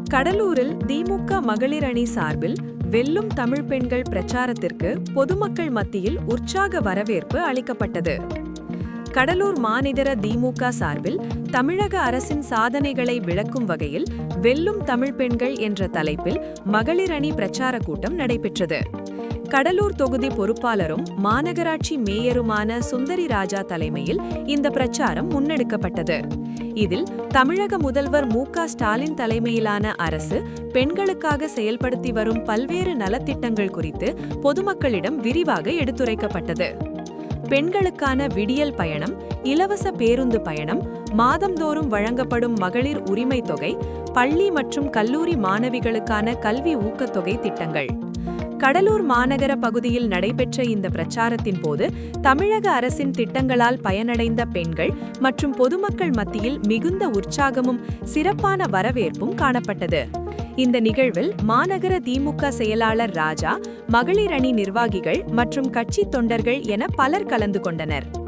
கடலூரில் திமுக மகளிர் அணி சார்பில் வெல்லும் தமிழ் பெண்கள் பிரச்சாரத்திற்கு பொதுமக்கள் மத்தியில் உற்சாக வரவேற்பு அளிக்கப்பட்டது. கடலூர் மாநகர திமுக சார்பில் தமிழக அரசின் சாதனைகளை விளக்கும் வகையில் வெல்லும் தமிழ் பெண்கள் என்ற தலைப்பில் மகளிர் அணி பிரச்சார கூட்டம் நடைபெற்றது. கடலூர் தொகுதி பொறுப்பாளரும் மாநகராட்சி மேயருமான சுந்தரி ராஜா தலைமையில் இந்த பிரச்சாரம் முன்னெடுக்கப்பட்டது. இதில் தமிழக முதல்வர் மு.க. ஸ்டாலின் தலைமையிலான அரசு பெண்களுக்காக செயல்படுத்தி வரும் பல்வேறு நலத்திட்டங்கள் குறித்து பொதுமக்களிடம் விரிவாக எடுத்துரைக்கப்பட்டது. பெண்களுக்கான விடியல் பயணம், இலவச பேருந்து பயணம், மாதந்தோறும் வழங்கப்படும் மகளிர் உரிமை தொகை, பள்ளி மற்றும் கல்லூரி மாணவிகளுக்கான கல்வி ஊக்கத்தொகை திட்டங்கள். கடலூர் மாநகர பகுதியில் நடைபெற்ற இந்த பிரச்சாரத்தின் போது தமிழக அரசின் திட்டங்களால் பயனடைந்த பெண்கள் மற்றும் பொதுமக்கள் மத்தியில் மிகுந்த உற்சாகமும் சிறப்பான வரவேற்பும் காணப்பட்டது. இந்த நிகழ்வில் மாநகர திமுக செயலாளர் ராஜா, மகளிர் அணி நிர்வாகிகள் மற்றும் கட்சி தொண்டர்கள் என பலர் கலந்து கொண்டனர்.